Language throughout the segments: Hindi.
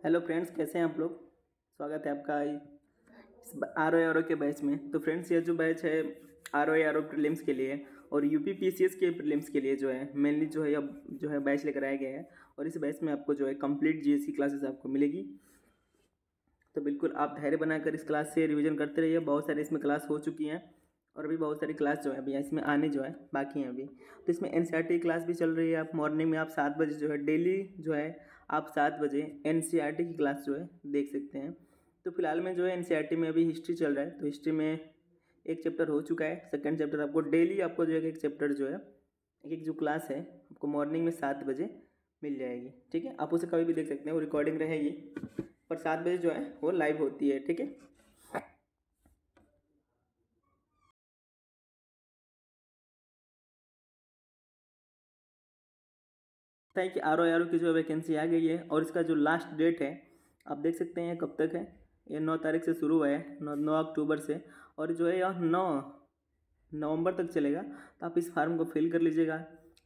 हेलो फ्रेंड्स, कैसे हैं आप लोग। स्वागत है आपका इस आर ओ के बैच में। तो फ्रेंड्स, ये जो बैच है आर ओ प्रीलिम्स के लिए और यूपी पीसीएस के प्रीलिम्स के लिए जो है मेनली जो है अब जो है बैच लेकर आया गया है। और इस बैच में आपको जो है कंप्लीट जीएससी क्लासेस आपको मिलेगी। तो बिल्कुल आप धैर्य बनाकर इस क्लास से रिवीजन करते रहिए। बहुत सारे इसमें क्लास हो चुकी हैं और अभी बहुत सारी क्लास जो है अभी इसमें आने जो है बाकी हैं अभी। तो इसमें एनसीईआरटी क्लास भी चल रही है। आप मॉर्निंग में आप 7 बजे जो है डेली जो है आप 7 बजे एनसीईआरटी की क्लास जो है देख सकते हैं। तो फिलहाल में जो है एनसीईआरटी में अभी हिस्ट्री चल रहा है। तो हिस्ट्री में एक चैप्टर हो चुका है, सेकंड चैप्टर आपको डेली आपको जो है एक चैप्टर जो है एक जो क्लास है आपको मॉर्निंग में 7 बजे मिल जाएगी। ठीक है, आप उसे कभी भी देख सकते हैं, वो रिकॉर्डिंग रहेगी पर 7 बजे जो है वो लाइव होती है। ठीक है, है कि आर ओ की जो वैकेंसी आ गई है और इसका जो लास्ट डेट है आप देख सकते हैं कब तक है। ये 9 तारीख से शुरू हुआ है, 9 अक्टूबर से, और जो है यह 9 नवंबर तक चलेगा। तो आप इस फार्म को फिल कर लीजिएगा।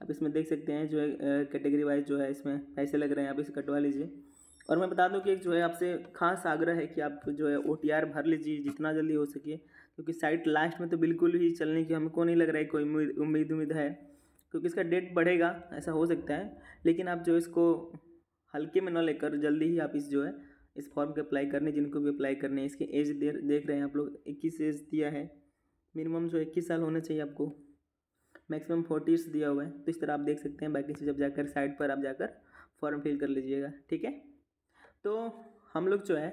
आप इसमें देख सकते हैं जो है कैटेगरी वाइज जो है इसमें पैसे लग रहे हैं, आप इसे कटवा लीजिए। और मैं बता दूं कि एक जो है आपसे खास आग्रह है कि आप जो है ओटीआर भर लीजिए जितना जल्दी हो सके, क्योंकि साइट लास्ट में तो बिल्कुल ही चलने की हमको नहीं लग रहा है कोई उम्मीद है, क्योंकि इसका डेट बढ़ेगा ऐसा हो सकता है। लेकिन आप जो इसको हल्के में न लेकर जल्दी ही आप इस जो है इस फॉर्म के अप्लाई करने, जिनको भी अप्लाई करने हैं। इसकी एज देख रहे हैं आप लोग, 21 एज दिया है। मिनिमम जो 21 साल होना चाहिए आपको, मैक्सिमम 40 दिया हुआ है। तो इस तरह आप देख सकते हैं। बाकी चीज़ अब जाकर साइट पर आप जाकर फॉर्म फिल कर लीजिएगा। ठीक है, तो हम लोग जो है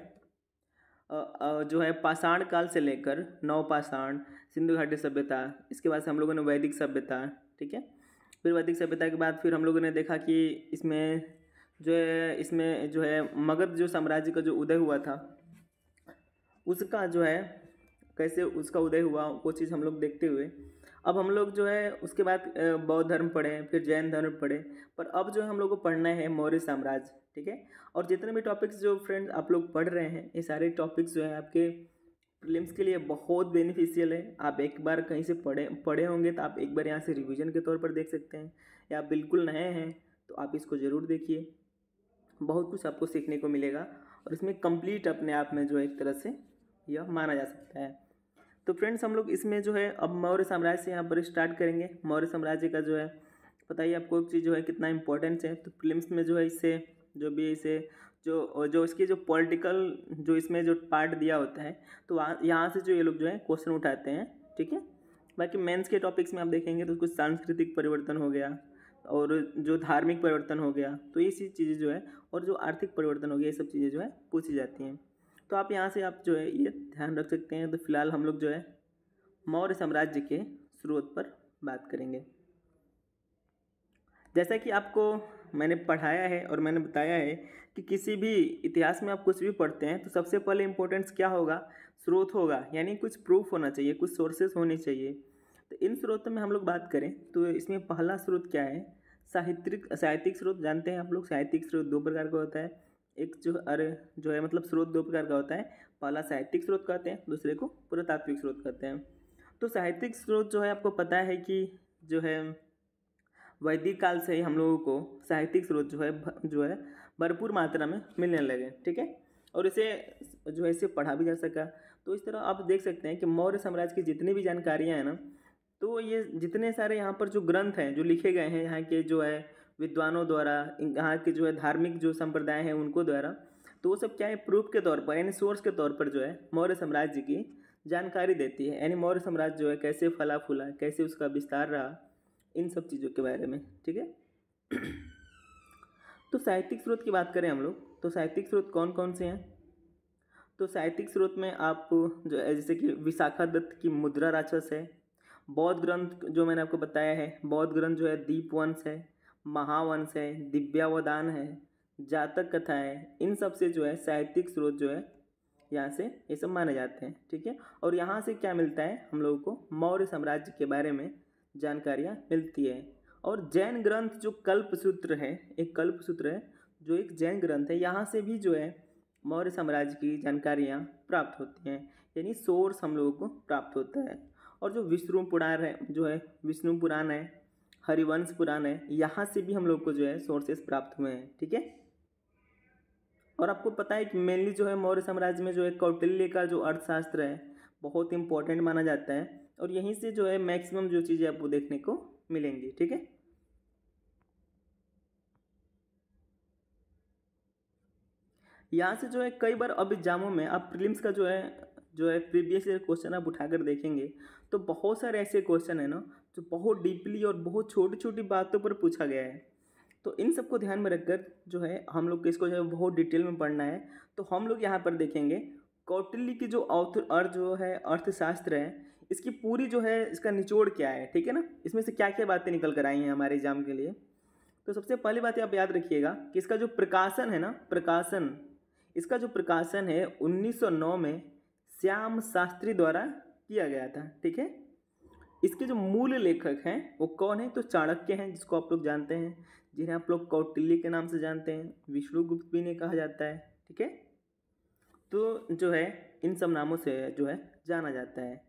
जो है पाषाण काल से लेकर नवपाषाण, सिंधु घाटी सभ्यता, इसके बाद से हम लोगों ने वैदिक सभ्यता, ठीक है, फिर वैदिक सभ्यता के बाद फिर हम लोगों ने देखा कि इसमें जो है मगध जो साम्राज्य का जो उदय हुआ था उसका जो है कैसे उसका उदय हुआ वो चीज़ हम लोग देखते हुए अब हम लोग जो है उसके बाद बौद्ध धर्म पढ़े, फिर जैन धर्म पढ़े, पर अब जो है हम लोग को पढ़ना है मौर्य साम्राज्य। ठीक है, और जितने भी टॉपिक्स जो फ्रेंड्स आप लोग पढ़ रहे हैं ये सारे टॉपिक्स जो है आपके प्रीलिम्स के लिए बहुत बेनिफिशियल है। आप एक बार कहीं से पढ़े होंगे तो आप एक बार यहाँ से रिवीजन के तौर पर देख सकते हैं, या आप बिल्कुल नए हैं तो आप इसको ज़रूर देखिए। बहुत कुछ आपको सीखने को मिलेगा और इसमें कंप्लीट अपने आप में जो है एक तरह से यह माना जा सकता है। तो फ्रेंड्स, हम लोग इसमें जो है अब मौर्य साम्राज्य से यहाँ पर स्टार्ट करेंगे। मौर्य साम्राज्य का जो है पता ही आपको एक चीज़ जो है कितना इंपॉर्टेंस है। तो प्रीलिम्स में जो है इससे जो भी इसे जो इसकी जो पॉलिटिकल जो इसमें जो पार्ट दिया होता है तो वहाँ यहाँ से जो ये लोग जो है क्वेश्चन उठाते हैं। ठीक है, बाकी मेंस के टॉपिक्स में आप देखेंगे तो कुछ सांस्कृतिक परिवर्तन हो गया और जो धार्मिक परिवर्तन हो गया, तो ये सी चीज़ें जो है और जो आर्थिक परिवर्तन हो गया, ये सब चीज़ें जो है पूछी जाती हैं। तो आप यहाँ से आप जो है ये ध्यान रख सकते हैं। तो फिलहाल हम लोग जो है मौर्य साम्राज्य के शुरुआत पर बात करेंगे। जैसा कि आपको मैंने पढ़ाया है और मैंने बताया है कि किसी भी इतिहास में आप कुछ भी पढ़ते हैं तो सबसे पहले इम्पोर्टेंस क्या होगा, स्रोत होगा, यानी कुछ प्रूफ होना चाहिए, कुछ सोर्सेस होने चाहिए। तो इन स्रोतों में हम लोग बात करें तो इसमें पहला स्रोत क्या है, साहित्यिक स्रोत। जानते हैं आप लोग साहित्यिक स्रोत दो प्रकार का होता है। एक जो है मतलब स्रोत दो प्रकार का होता है। पहला साहित्यिक स्रोत कहते हैं, दूसरे को पुरातात्विक स्रोत कहते हैं। तो साहित्यिक स्रोत जो है आपको पता है कि जो है वैदिक काल से ही हम लोगों को साहित्यिक स्रोत जो है भरपूर मात्रा में मिलने लगे। ठीक है, और इसे जो है इसे पढ़ा भी जा सका। तो इस तरह आप देख सकते हैं कि मौर्य साम्राज्य की जितनी भी जानकारियाँ हैं ना, तो ये जितने सारे यहाँ पर जो ग्रंथ हैं जो लिखे गए हैं यहाँ के जो है विद्वानों द्वारा, यहाँ के जो है धार्मिक जो संप्रदाय हैं उनको द्वारा, तो वो सब क्या है प्रूफ के तौर पर यानी सोर्स के तौर पर जो है मौर्य साम्राज्य की जानकारी देती है। यानी मौर्य साम्राज्य जो है कैसे फला फूला, कैसे उसका विस्तार रहा, इन सब चीज़ों के बारे में। ठीक है, तो साहित्यिक स्रोत की बात करें हम लोग तो साहित्यिक स्रोत कौन कौन से हैं। तो साहित्यिक स्रोत में आप जो है जैसे कि विशाखा दत्त की मुद्रा राक्षस है, बौद्ध ग्रंथ जो मैंने आपको बताया है, बौद्ध ग्रंथ जो है दीपवंश है, महावंश है, दिव्यावदान है, जातक कथा है। इन सब से जो है साहित्यिक स्रोत जो है यहाँ से ये सब माने जाते हैं। ठीक है, और यहाँ से क्या मिलता है हम लोगों को मौर्य साम्राज्य के बारे में जानकारियाँ मिलती है। और जैन ग्रंथ जो कल्पसूत्र है, एक कल्पसूत्र है जो एक जैन ग्रंथ है, यहाँ से भी जो है मौर्य साम्राज्य की जानकारियाँ प्राप्त होती हैं, यानी सोर्स हम लोगों को प्राप्त होता है। और जो विष्णु पुराण है, जो है विष्णु पुराण है, हरिवंश पुराण है, यहाँ से भी हम लोग को जो है सोर्सेस प्राप्त हुए हैं। ठीक है, और आपको पता है कि मेनली जो है मौर्य साम्राज्य में जो है कौटिल्य का जो अर्थशास्त्र है बहुत इंपॉर्टेंट माना जाता है, और यहीं से जो है मैक्सिमम जो चीज़ें आपको देखने को मिलेंगी। ठीक है, यहाँ से जो है कई बार अब एग्जामों में आप प्रीलिम्स का जो है प्रीवियस ईयर क्वेश्चन आप उठाकर देखेंगे तो बहुत सारे ऐसे क्वेश्चन है ना जो बहुत डीपली और बहुत छोटी छोटी बातों पर पूछा गया है। तो इन सबको ध्यान में रखकर जो है हम लोग को इसको जो है बहुत डिटेल में पढ़ना है। तो हम लोग यहाँ पर देखेंगे कौटिल्य की जो जो है अर्थशास्त्र है, इसकी पूरी जो है इसका निचोड़ क्या है। ठीक है ना, इसमें से क्या क्या बातें निकल कर आई हैं हमारे एग्जाम के लिए। तो सबसे पहली बात आप याद रखिएगा कि इसका जो प्रकाशन है ना, इसका जो प्रकाशन है 1909 में श्याम शास्त्री द्वारा किया गया था। ठीक है, इसके जो मूल लेखक हैं वो कौन है, तो चाणक्य हैं, जिसको आप लोग जानते हैं, जिन्हें आप लोग कौटिल्य के नाम से जानते हैं, विष्णुगुप्त भी इन्हें कहा जाता है। ठीक है, तो जो है इन सब नामों से जो है जाना जाता है।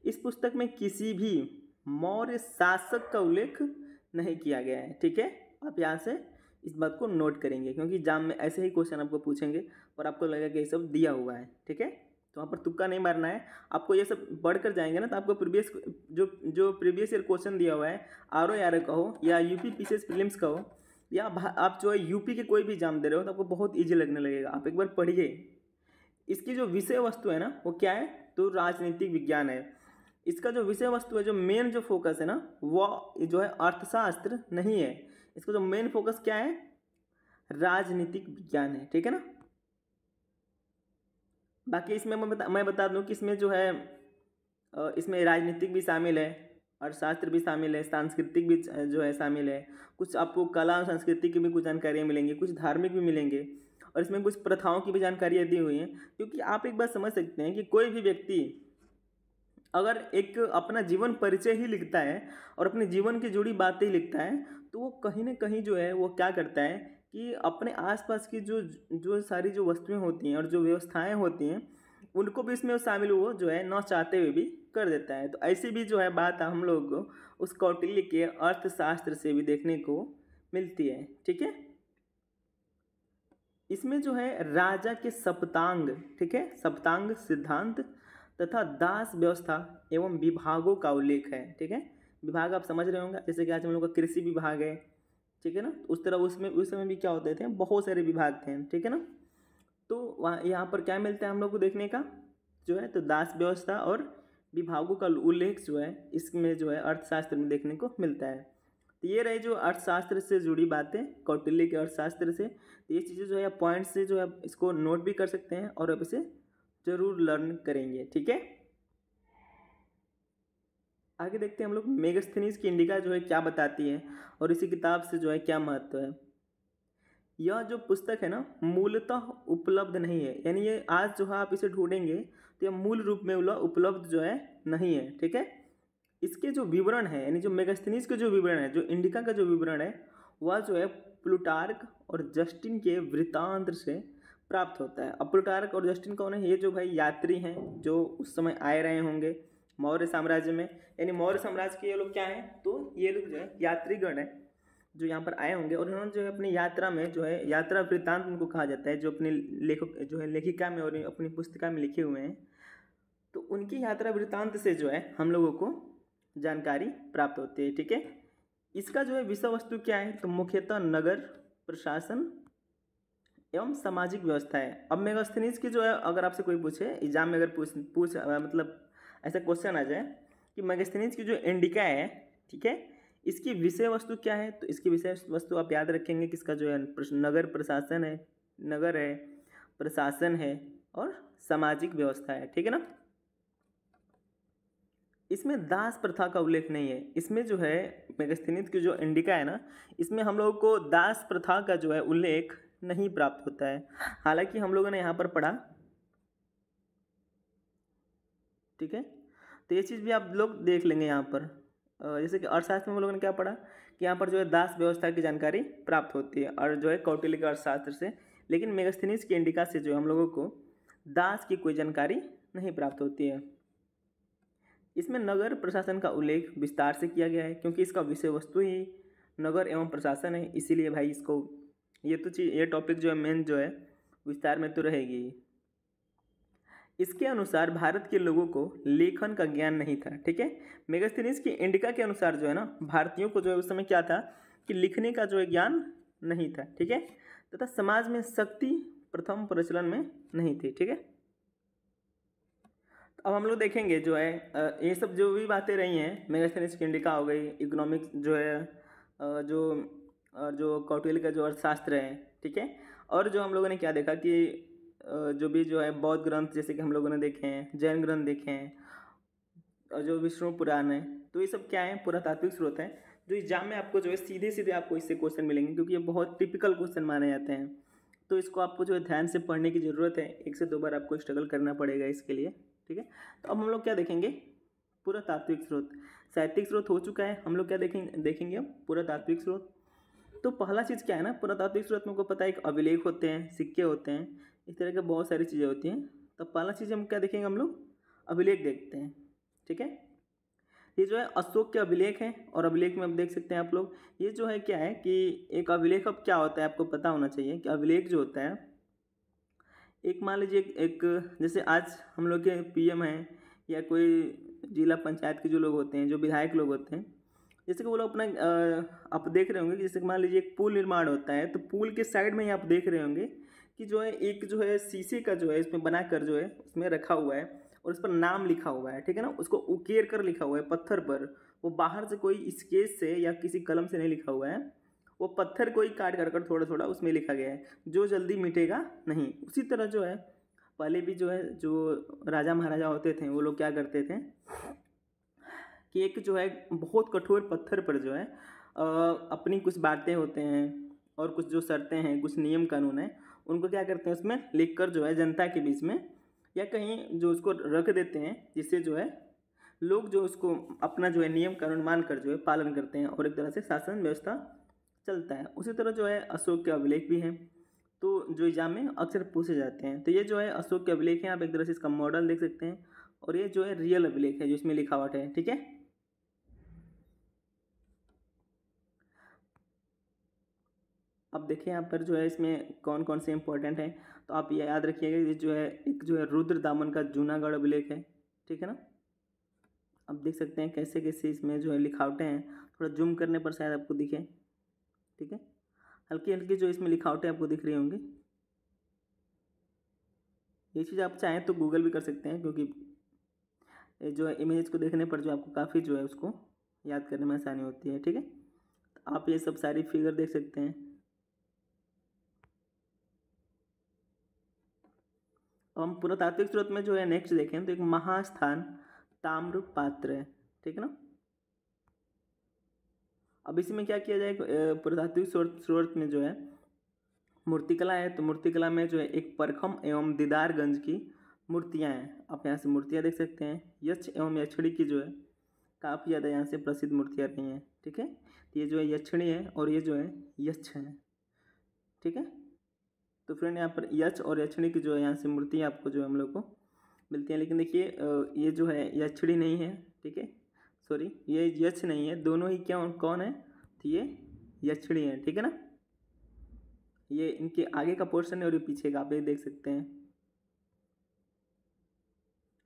इस पुस्तक में किसी भी मौर्य शासक का उल्लेख नहीं किया गया है। ठीक है, आप यहाँ से इस बात को नोट करेंगे क्योंकि एग्जाम में ऐसे ही क्वेश्चन आपको पूछेंगे और आपको लगेगा कि ये सब दिया हुआ है। ठीक है, तो वहाँ पर तुक्का नहीं मारना है आपको। ये सब बढ़ कर जाएंगे ना तो आपको प्रीवियस ईयर क्वेश्चन दिया हुआ है, RO का हो या यूपी PCS प्रीलिम्स का हो, या आप जो है यूपी के कोई भी एग्जाम दे रहे हो तो आपको बहुत ईजी लगने लगेगा। आप एक बार पढ़िए। इसकी जो विषय वस्तु है ना वो क्या है, तो राजनीतिक विज्ञान है। इसका जो विषय वस्तु है, जो मेन जो फोकस है ना वो जो है अर्थशास्त्र नहीं है। इसका जो मेन फोकस क्या है, राजनीतिक विज्ञान है। ठीक है ना, बाकी इसमें मैं बता दूं कि इसमें जो है इसमें राजनीतिक भी शामिल है, अर्थशास्त्र भी शामिल है, सांस्कृतिक भी जो है शामिल है, कुछ आपको कला और संस्कृति की भी कुछ जानकारियाँ मिलेंगी, कुछ धार्मिक भी मिलेंगे, और इसमें कुछ प्रथाओं की भी जानकारियाँ दी हुई हैं। क्योंकि आप एक बात समझ सकते हैं कि कोई भी व्यक्ति अगर एक अपना जीवन परिचय ही लिखता है और अपने जीवन की जुड़ी बातें ही लिखता है तो वो कहीं ना कहीं जो है वो क्या करता है कि अपने आसपास की जो सारी जो वस्तुएं होती हैं और जो व्यवस्थाएं होती हैं उनको भी इसमें शामिल वो जो है न चाहते हुए भी कर देता है। तो ऐसी भी जो है बात हम लोग उस कौटिल्य के अर्थशास्त्र से भी देखने को मिलती है। ठीक है, इसमें जो है राजा के सप्तांग, ठीक है, सप्तांग सिद्धांत तथा दास व्यवस्था एवं विभागों का उल्लेख है। ठीक है, विभाग आप समझ रहे होंगे, जैसे कि आज हम लोग का कृषि विभाग है। ठीक है ना, उस तरह उसमें उस समय भी क्या होते थे, बहुत सारे विभाग थे। ठीक है ना, तो वहाँ यहाँ पर क्या मिलता है हम लोग को देखने का जो है, तो दास व्यवस्था और विभागों का उल्लेख जो है इसमें जो है अर्थशास्त्र में देखने को मिलता है। तो ये रही जो अर्थशास्त्र से जुड़ी बातें कौटिल्य के अर्थशास्त्र से। तो ये चीज़ें जो है पॉइंट से जो है इसको नोट भी कर सकते हैं और अब इसे जरूर लर्न करेंगे। ठीक है, आगे देखते हैं हम लोग मेगास्थनीज की इंडिका जो है क्या बताती है और इसी किताब से जो है क्या महत्व है। यह जो पुस्तक है ना मूलतः उपलब्ध नहीं है, यानी ये आज जो है आप इसे ढूंढेंगे तो यह मूल रूप में उपलब्ध जो है नहीं है। ठीक है, इसके जो विवरण है यानी जो मेगास्थनीज के जो विवरण है, जो इंडिका का जो विवरण है वह जो है प्लूटार्क और जस्टिन के वृत्तांत से प्राप्त होता है। अब प्लूटार्क और जस्टिन कौन है, ये जो भाई यात्री हैं जो उस समय आए रहे होंगे मौर्य साम्राज्य में, यानी मौर्य साम्राज्य के ये लोग क्या हैं, तो ये लोग जो है यात्रीगण हैं जो यहाँ पर आए होंगे और उन्होंने जो है अपनी यात्रा में जो है यात्रा वृत्तांत उनको कहा जाता है, जो अपने लेखक जो है लेखिका में और अपनी पुस्तिका में लिखे हुए हैं। तो उनकी यात्रा वृत्तांत से जो है हम लोगों को जानकारी प्राप्त होती है। ठीक है, इसका जो है विषय वस्तु क्या है, तो मुख्यतः नगर प्रशासन एवं सामाजिक व्यवस्था है। अब मेगास्थनीज की जो है अगर आपसे कोई पूछे एग्जाम में, अगर पूछ मतलब ऐसा क्वेश्चन आ जाए कि मेगास्थनीज की जो इंडिका है, ठीक है, इसकी विषय वस्तु क्या है, तो इसकी विषय वस्तु आप याद रखेंगे कि इसका जो है नगर प्रशासन है, नगर है, प्रशासन है और सामाजिक व्यवस्था है। ठीक है ना, इसमें दास प्रथा का उल्लेख नहीं है। इसमें जो है मेगास्थनीज की जो इंडिका है ना, इसमें हम लोगों को दास प्रथा का जो है उल्लेख नहीं प्राप्त होता है। हालांकि हम लोगों ने यहाँ पर पढ़ा, ठीक है, तो ये चीज़ भी आप लोग देख लेंगे यहाँ पर। जैसे कि अर्थशास्त्र में हम लोगों ने क्या पढ़ा कि यहाँ पर जो है दास व्यवस्था की जानकारी प्राप्त होती है और जो है कौटिल्य के अर्थशास्त्र से, लेकिन मेगास्थनीज की इंडिका से जो हम लोगों को दास की कोई जानकारी नहीं प्राप्त होती है। इसमें नगर प्रशासन का उल्लेख विस्तार से किया गया है क्योंकि इसका विषय वस्तु ही नगर एवं प्रशासन है, इसीलिए भाई इसको ये टॉपिक जो है मेन जो है विस्तार में तो रहेगी ही। इसके अनुसार भारत के लोगों को लेखन का ज्ञान नहीं था, ठीक है। मेगास्थनीज की इंडिका के अनुसार जो है ना, भारतीयों को जो है उस समय क्या था कि लिखने का जो है ज्ञान नहीं था, ठीक है, तथा समाज में शक्ति प्रथम प्रचलन में नहीं थी, ठीक है। अब हम लोग देखेंगे जो है ये सब जो भी बातें रही हैं, मेगास्थनीज की इंडिका हो गई, इकोनॉमिक्स जो है जो कौटिल्य का जो अर्थशास्त्र है, ठीक है, और जो हम लोगों ने क्या देखा कि जो भी जो है बौद्ध ग्रंथ जैसे कि हम लोगों ने देखे हैं, जैन ग्रंथ देखे हैं, और जो विष्णु पुराण है, तो ये सब क्या है, पुरातात्विक स्रोत हैं जो एग्जाम में आपको जो है सीधे सीधे आपको इससे क्वेश्चन मिलेंगे, क्योंकि ये बहुत टिपिकल क्वेश्चन माने जाते हैं। तो इसको आपको जो है ध्यान से पढ़ने की ज़रूरत है, 1 से 2 बार आपको स्ट्रगल करना पड़ेगा इसके लिए, ठीक है। तो अब हम लोग क्या देखेंगे, पुरातात्विक स्रोत। साहित्यिक स्रोत हो चुका है, हम लोग क्या देखेंगे अब पुरातात्विक स्रोत। तो पहला चीज़ क्या है ना, पुरातात्विक स्रोत में को पता है एक अभिलेख होते हैं, सिक्के होते हैं, इस तरह के बहुत सारी चीज़ें होती हैं। तो पहला चीज़ हम क्या देखेंगे, हम लोग अभिलेख देखते हैं, ठीक है। ये जो है अशोक के अभिलेख हैं, और अभिलेख में आप देख सकते हैं आप लोग, ये जो है क्या है कि एक अभिलेख अब क्या होता है आपको पता होना चाहिए कि अभिलेख जो होता है, एक मान लीजिए एक जैसे आज हम लोग के पीएम हैं या कोई जिला पंचायत के जो लोग होते हैं, जो विधायक लोग होते हैं, जैसे कि वो लोग अपना आप देख रहे होंगे कि जैसे कि मान लीजिए एक पुल निर्माण होता है, तो पुल के साइड में ही आप देख रहे होंगे कि जो है एक जो है शीशे का जो है इसमें बनाकर जो है उसमें रखा हुआ है, और उस पर नाम लिखा हुआ है, ठीक है ना, उसको उकेर कर लिखा हुआ है पत्थर पर। वो बाहर से कोई स्केच से या किसी कलम से नहीं लिखा हुआ है, वो पत्थर को ही काट कर थोड़ा थोड़ा उसमें लिखा गया है, जो जल्दी मिटेगा नहीं। उसी तरह जो है पहले भी जो है जो राजा महाराजा होते थे, वो लोग क्या करते थे कि एक जो है बहुत कठोर पत्थर पर जो है अपनी कुछ बातें होते हैं और कुछ जो शर्तें हैं, कुछ नियम कानून है, उनको क्या करते हैं उसमें लिख कर जो है जनता के बीच में या कहीं जो उसको रख देते हैं, जिससे जो है लोग जो उसको अपना जो है नियम कानून मान कर जो है पालन करते हैं, और एक तरह से शासन व्यवस्था चलता है। उसी तरह जो है अशोक के अभिलेख भी हैं, तो जो एग्जाम में अक्सर पूछे जाते हैं। तो ये जो है अशोक के अभिलेख हैं, आप एक तरह से इसका मॉडल देख सकते हैं, और ये जो है रियल अभिलेख है जो इसमें लिखावट है, ठीक है। अब देखिए यहाँ पर जो है इसमें कौन कौन से इंपॉर्टेंट हैं, तो आप ये याद रखिएगा, ये जो है एक जो है रुद्र दामन का जूनागढ़ अभिलेख है, ठीक है ना। अब देख सकते हैं कैसे कैसे इसमें जो है लिखावटें हैं, थोड़ा जूम करने पर शायद आपको दिखे, ठीक है, हल्की हल्की जो इसमें लिखावटें आपको दिख रही होंगी। ये चीज़ आप चाहें तो गूगल भी कर सकते हैं, क्योंकि जो है इमेज को देखने पर जो आपको काफ़ी जो है उसको याद करने में आसानी होती है, ठीक है। तो आप ये सब सारी फिगर देख सकते हैं। हम पुरातात्विक स्रोत में जो है नेक्स्ट देखें तो एक महास्थान ताम्र पात्र है, ठीक है ना। अब इसी में क्या किया जाए, पुरातात्विक स्रोत में जो है मूर्तिकला है, तो मूर्तिकला में जो है एक परखम एवं दीदारगंज की मूर्तियां हैं। आप यहाँ से मूर्तियां देख सकते हैं, यक्ष एवं यक्षिणी की जो है काफ़ी ज़्यादा यहाँ से प्रसिद्ध मूर्तियाँ रही हैं, ठीक है। ये जो है यक्षिणी है और ये जो है यक्ष है, ठीक है। तो फ्रेंड यहाँ पर यक्ष और यक्षिणी की जो है यहाँ से मूर्तियाँ आपको जो है हम लोग को मिलती हैं, लेकिन देखिए ये जो है यक्षिणी नहीं है, ठीक है, सॉरी ये यक्ष नहीं है, दोनों ही क्या कौन है, तो ये यक्षिणी है, ठीक है ना। ये इनके आगे का पोर्शन है और ये पीछे का, आप ये देख सकते हैं।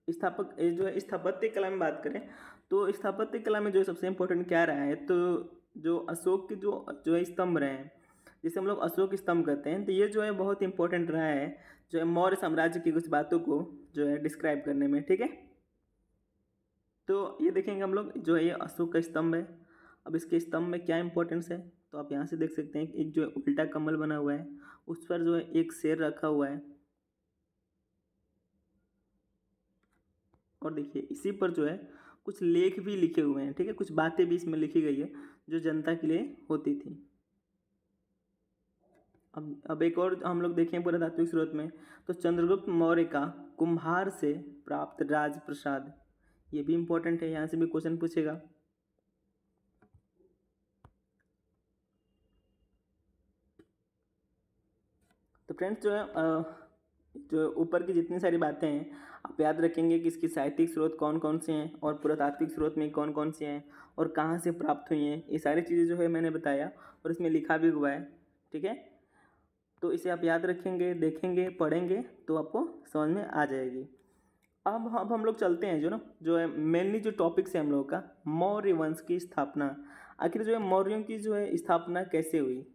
स्थापक जो है स्थापत्य कला में बात करें तो स्थापत्य कला में जो सबसे इम्पोर्टेंट क्या रहा है, तो जो अशोक के जो है स्तंभ रहे हैं, जिसे हम लोग अशोक स्तंभ कहते हैं, तो ये जो है बहुत इंपॉर्टेंट रहा है जो है मौर्य साम्राज्य की कुछ बातों को जो है डिस्क्राइब करने में, ठीक है। तो ये देखेंगे हम लोग जो है ये अशोक का स्तंभ है। अब इसके स्तंभ में क्या इंपॉर्टेंस है, तो आप यहाँ से देख सकते हैं एक जो है उल्टा कमल बना हुआ है, उस पर जो है एक शेर रखा हुआ है, और देखिए इसी पर जो है कुछ लेख भी लिखे हुए हैं, ठीक है, कुछ बातें भी इसमें लिखी गई है जो जनता के लिए होती थी। अब एक और हम लोग देखें पुरातात्विक स्रोत में, तो चंद्रगुप्त मौर्य का कुम्हार से प्राप्त राजप्रसाद, ये भी इंपॉर्टेंट है, यहाँ से भी क्वेश्चन पूछेगा। तो फ्रेंड्स जो ऊपर की जितनी सारी बातें हैं आप याद रखेंगे कि इसकी साहित्यिक स्रोत कौन कौन से हैं और पुरातात्विक स्रोत में कौन कौन से हैं और कहाँ से प्राप्त हुई हैं, ये सारी चीज़ें जो है मैंने बताया और इसमें लिखा भी हुआ है, ठीक है। तो इसे आप याद रखेंगे, देखेंगे, पढ़ेंगे तो आपको समझ में आ जाएगी। अब हम लोग चलते हैं जो है मेनली जो टॉपिक्स है हम लोगों का, मौर्य वंश की स्थापना। आखिर जो है मौर्यों की जो है स्थापना कैसे हुई,